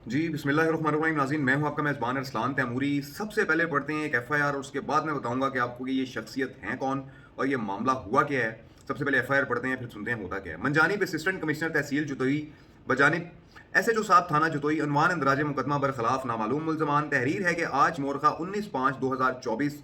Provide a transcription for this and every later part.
जी, बिस्मिल्लाहिर्रहमानिर्रहीम नाज़रीन, मैं हूँ आपका मेज़बान अरसलान तैमूरी। सबसे पहले पढ़ते हैं एक एफ़आईआर और उसके बाद मैं बताऊँगा कि आपको कि ये शख्सियत हैं कौन और ये मामला हुआ क्या है। सबसे पहले एफ़आईआर पढ़ते हैं, फिर सुनते हैं होता क्या है। मनजानिब असिस्टेंट कमिश्नर तहसील जतोई बजानिब एसएचओ साहब थाना जतोई अनवान इंदराज मुकदमा बरखिलाफ नामालूम मुल्ज़मान तहरीर है कि आज मोरखा 19/5/2024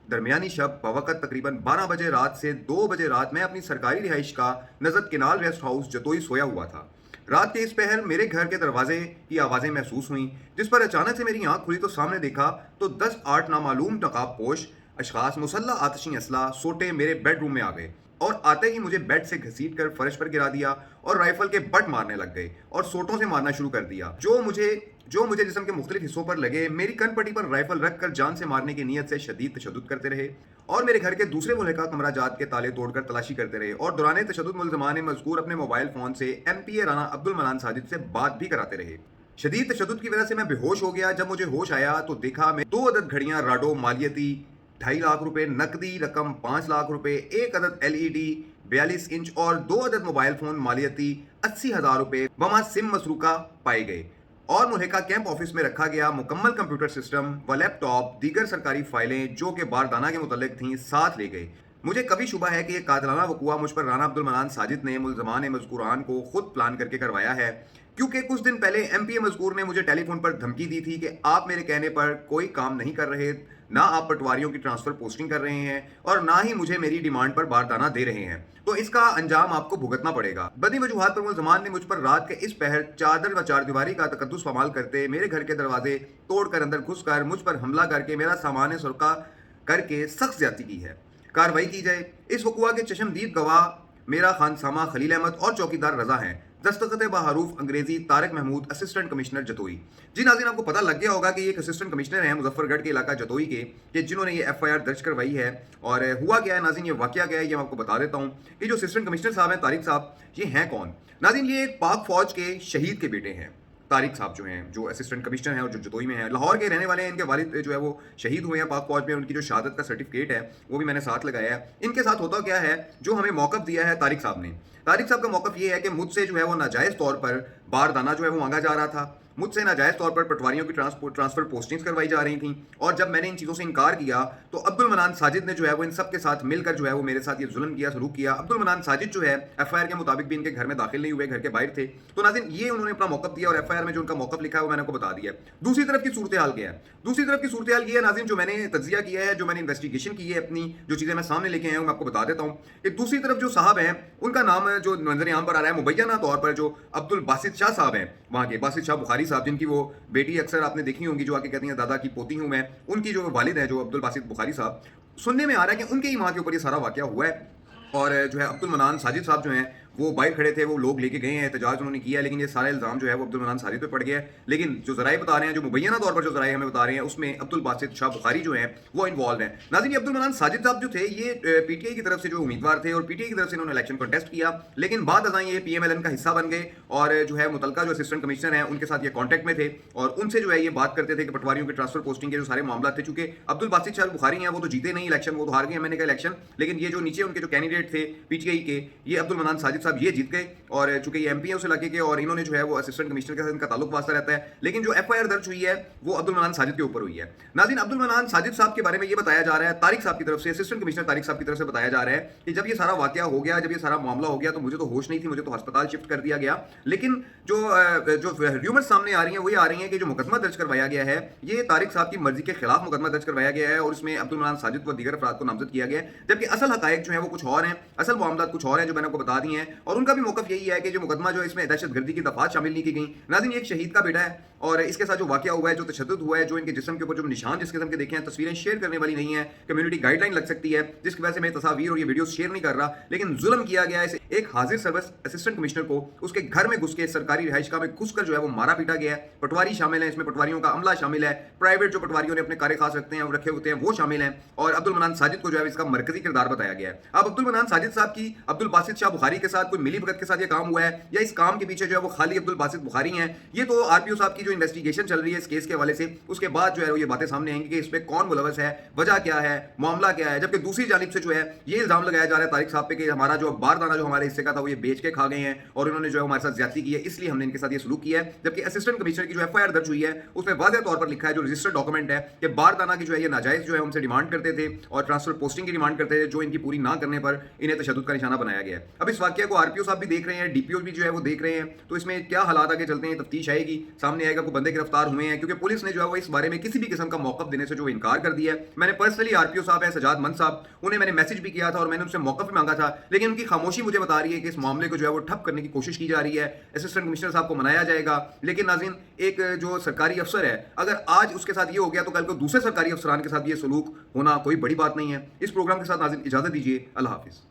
दरमियानी शब बवक़्त तकरीबन 12 बजे रात से 2 बजे रात मैं अपनी सरकारी रिहाइश का नज़र केनाल रेस्ट हाउस जतोई सोया हुआ था। रात के इस पहर मेरे घर के दरवाजे की आवाज़ें महसूस हुईं, जिस पर अचानक से मेरी आंख खुली तो सामने देखा तो 10-8 नामालूम नकाबपोश अशखास मुसल्लह आतिशी असला सोटे मेरे बेडरूम में आ गए और आते ही मुझे बेड से घसीट कर फर्श पर गिरा दिया और राइफल के बट मारने लग गए और सोटों से मारना शुरू कर दिया जो मुझे जिस्म के मुख्तलिफ हिस्सों पर लगे। मेरी कनपट्टी पर राइफल रखकर जान से मारने की नीयत से शदीद तशद्दुद करते रहे और मेरे घर के दूसरे मुल्का कमरा जात के ताले तोड़कर तलाशी करते रहे और दौरान तशद्दुद मुल्ज़मान मज़कूर अपने मोबाइल फ़ोन से एमपीए राना अब्दुल मनान साजिद से बात भी कराते रहे। शदीद तशद्दुद की वजह से मैं बेहोश हो गया। जब मुझे होश आया तो देखा मैं 2 अदद घड़ियां राडो मालियती 2.5 लाख रुपए, नकदी रकम 5 लाख रुपए, 1 अदद एलईडी 42 इंच और 2 अदद मोबाइल फ़ोन मालियती 80,000 रुपए वमा सिम मसरूका पाए गए और मुल्हिका कैंप ऑफिस में रखा गया मुकम्मल कंप्यूटर सिस्टम व लैपटॉप दीगर सरकारी फाइलें जो कि बारदाना के मुतल्लिक थीं साथ ले गए। मुझे कभी शुबा है कि यह कातिलाना वक़ुआ मुझ पर राना अब्दुल मनान साजिद ने मुल्ज़मान मज़कूरान को खुद प्लान करके करवाया है, क्योंकि कुछ दिन पहले एमपीए मज़कूर ने मुझे टेलीफोन पर धमकी दी थी कि आप मेरे कहने पर कोई काम नहीं कर रहे, ना आप पटवारियों की ट्रांसफ़र पोस्टिंग कर रहे हैं और ना ही मुझे मेरी डिमांड पर बारदाना दे रहे हैं, तो इसका अंजाम आपको भुगतना पड़ेगा। बदी वजूहात पर मुल्ज़मान ने मुझ पर रात के इस पहर चादर व चारदीवारी का तकद्दुस इस्तेमाल करते मेरे घर के दरवाजे तोड़कर अंदर घुसकर मुझ पर हमला करके मेरा सामान सुरका करके सख्त ज्यादती की है। कार्रवाई की जाए। इस वक़ुआ के चशमदीद गवाह मेरा खानसामा खलील अहमद और चौकीदार रजा हैं। दस्तखत बहरूफ अंग्रेजी तारिक महमूद असिस्टेंट कमिश्नर जतोई। जी नाज़रीन, आपको पता लग गया होगा कि ये एक असिस्टेंट कमिश्नर हैं मुजफ्फरगढ़ के इलाका जतोई के, कि जिन्होंने ये एफआईआर दर्ज करवाई है। और हुआ क्या है नाज़रीन, ये वाकया क्या है ये मैं आपको बता देता हूँ कि जो असिस्टेंट कमिश्नर साहब हैं तारिक साहब, ये हैं कौन। नाज़रीन, ये एक पाक फौज के शहीद के बेटे हैं। तारिक साहब जो हैं, जो असिस्टेंट कमिश्नर हैं और जो जतोई में हैं, लाहौर के रहने वाले हैं। इनके वालिद जो है वो शहीद हुए हैं पाक फौज में। उनकी जो शहादत का सर्टिफिकेट है वो भी मैंने साथ लगाया है। इनके साथ होता क्या है, जो हमें मौक़िफ़ दिया है तारिक साहब ने, तारिक साहब का मौक़िफ़ ये है कि मुझसे जो है वो नाजायज़ तौर पर बारदाना जो है वो मांगा जा रहा था। मुझसे नाजायज़ तौर पर पटवारियों की ट्रांसफ़र पोस्टिंग्स करवाई जा रही थी और जब मैंने इन चीज़ों से इनकार किया तो अब्दुल मनान साजिद ने जो है वो इन सब के साथ मिलकर जो है वो मेरे साथ ये जुल्म किया, सलूक किया। अब्दुल मनान साजिद जो है एफआईआर के मुताबिक भी इनके घर में दाखिल नहीं हुए, घर के बाहर थे। तो नाज़रीन, ये उन्होंने अपना मौक़िफ़ दिया और एफआईआर में जो उनका मौक़िफ़ लिखा है वो मैंने आपको बता दिया। दूसरी तरफ की सूरत हाल क्या है, दूसरी तरफ की सूरत हाल ये है नाज़रीन, जो मैंने तज्ज़िया किया है, जो मैंने इन्वेस्टिगेशन की है, अपनी जो चीज़ें मैं सामने लेके आया हूँ मैं आपको बता देता हूँ। एक दूसरी तरफ जो साहब हैं उनका नाम जो नज़र आम पर आ रहा है मुबैना तौर पर, जो अब्दुल बासित शाह साहब हैं, वहाँ के बासित शाह बुखारी साहब, जिनकी वो बेटी अक्सर आपने देखी होंगी जो आके कहती हैं दादा की पोती हूँ मैं, उनकी जो वालिद हैं जो अब्दुल बासित बुखारी साहब, सुनने में आ रहा है कि उनके ही माँ के ऊपर ये सारा वाकया हुआ है। और जो है अब्दुल मनान साजिद साहब जो हैं वो बाहर खड़े थे, वो लोग लेके गए हैं, एहतजाज उन्होंने किया, लेकिन ये सारा इल्ज़ाम जो है वो अब्दुल मनान साजिद पे पड़ गया है। लेकिन जो ज़राए बता रहे हैं, जो मुबैना तौर पर जो ज़राए हमें बता रहे हैं, उसमें अब्दुल बासित शाह बुखारी जो हैं वो इन्वॉल्व हैं। नाज़रीन, अब्दुल मनान साजिद साहब जो थे ये पीटीआई की तरफ से जो उम्मीदवार थे और पीटीआई की तरफ से इन्होंने इलेक्शन कंटेस्ट किया, लेकिन बाद अज़ां ये पीएमएलएन का हिस्सा बन गए और जो है मुतलका जो असिस्टेंट कमिश्नर हैं उनके साथ ये कॉन्टैक्ट में थे और उनसे जो है ये बात करते थे कि पटवारियों के ट्रांसफर पोस्टिंग के जो सारे मामला थे। चूंकि अब्दुल बासित शाह बुखारी हैं वो तो जीते नहीं इलेक्शन, वो तो हार गए मैंने कहा इलेक्शन, लेकिन ये जो नीचे उनके जो कैंडिडेट थे पीटीआई के, ये अब्दुल मनान साजिद साहब ये जीत गए और चूंकि ये एमपी है उस इलाके के और इन्होंने जो है वो असिस्टेंट कमिश्नर के साथ इनका ताल्लुक वास्ता रहता है। लेकिन जो एफआईआर दर्ज हुई है वो अब्दुल मनान साजिद के ऊपर हुई है। नाज़रीन, अब्दुल मनान साजिद साहब के बारे में ये बताया जा रहा है तारिक साहब की तरफ से, असिस्टेंट कमिश्नर तारिक साहब की तरफ से बताया जा रहा है कि जब ये सारा वाकया हो गया, जब ये सारा मामला हो गया तो मुझे तो होश नहीं थी, मुझे तो अस्पताल शिफ्ट कर दिया गया। लेकिन जो र्यूमर्स सामने आ रही हैं वो ये आ रही हैं कि जो मुकदमा दर्ज करवाया गया है ये तारिक साहब की मर्जी के खिलाफ मुकदमा दर्ज करवाया गया है और इसमें अब्दुल मनान साजिद व दीगर अफराद को नामजद किया गया है, जबकि असल हकायक जो है वो कुछ और हैं, असल मामला कुछ और हैं जो मैंने आपको बता दिए हैं। और उनका भी मौक़िफ़ यही है कि जो मुकदमा जो है इसमें दहशतगर्दी की दफात शामिल नहीं की गई। नाज़रीन, एक शहीद का बेटा है और इसके साथ जो वाकया हुआ है, जो तशद्दुद हुआ है, जो इनके जिस्म के ऊपर जो निशान जिस किस्म के देखे हैं, तस्वीरें शेयर करने वाली नहीं है, कम्युनिटी गाइडलाइन लग सकती है, जिसकी वजह से मैं तस्वीर और ये वीडियो शेयर नहीं कर रहा। लेकिन जुल्म किया गया है एक हाजिर सर्विस असिस्टेंट कमिश्नर को, उसके घर में घुस के सरकारी रिहाइशगाह में घुसकर जो है वो मारा पीटा गया है। पटवारी शामिल है इसमें, पटवारियों का अमला शामिल है, प्राइवेट जो पटवारियों ने अपने कार्य खास रखते हैं रखे होते हैं वो शामिल हैं और अब्दुल मनान साजिद को जो है इसका मरकजी किरदार बताया गया है। अब अब्दुल मनान साजिद साहब की अब्दुल बासित शाह बुखारी के साथ कोई मिली भगत के साथ ये काम हुआ है या इस काम के पीछे जो है वो खाली अब्दुल बासित बुखारी हैं, ये तो आरपीओ साहब की जो इन्वेस्टिगेशन चल रही है इस केस के हवाले से, उसके बाद जो है वो ये बातें सामने आएंगी कि इस पे कौन मुलवस है, वजह क्या है, मामला क्या है। जबकि दूसरी जानिब से जो है ये इल्ज़ाम लगाया जा रहा है तारिक साहब पे कि हमारा जो बारदाना जो हमारे हिस्से का था वो ये बेच के खा गए हैं और इन्होंने जो है हमारे साथ ज्यादती की है, इसलिए हमने इनके साथ ये सलूक किया है। जबकि असिस्टेंट कमिश्नर की जो एफआईआर दर्ज हुई है उसमें वाज़ेह तौर पर लिखा है, जो रजिस्टर्ड डॉक्यूमेंट है, कि बारदाना की जो है ये नाजायज़ जो है उनसे डिमांड करते थे और ट्रांसफर पोस्टिंग की डिमांड करते थे, जो इनकी पूरी ना करने पर इन्हें तशद्दुद का निशाना बनाया गया है। अब इस वाक़या को आरपीओ साहब भी देख रहे हैं, डीपीओ भी जो है वो देख रहे हैं, तो इसमें क्या हालात आगे चलते हैं, तफ्तीश आएगी, सामने आएगा कोई बंदे गिरफ्तार हुए हैं, क्योंकि पुलिस ने जो है वो इस बारे में किसी भी किस्म का मौक़िफ़ देने से जो इनकार कर दिया है। मैंने पर्सनली आरपीओ साहब है सजाद मंद साहब, उन्हें मैंने मैसेज भी किया था और मैंने उनसे मौक़िफ़ भी मांगा था, लेकिन उनकी खामोशी मुझे बता रही है कि इस मामले को जो है वो ठप करने की कोशिश की जा रही है। असिस्टेंट कमिश्नर साहब को मनाया जाएगा, लेकिन नाज़रीन एक जो सरकारी अफसर है, अगर आज उसके साथ ये हो गया तो कल को दूसरे सरकारी अफसरान के साथ ये सलूक होना कोई बड़ी बात नहीं है। इस प्रोग्राम के साथ नाज़रीन इजाज़त दीजिए। अल्लाह हाफ़िज़।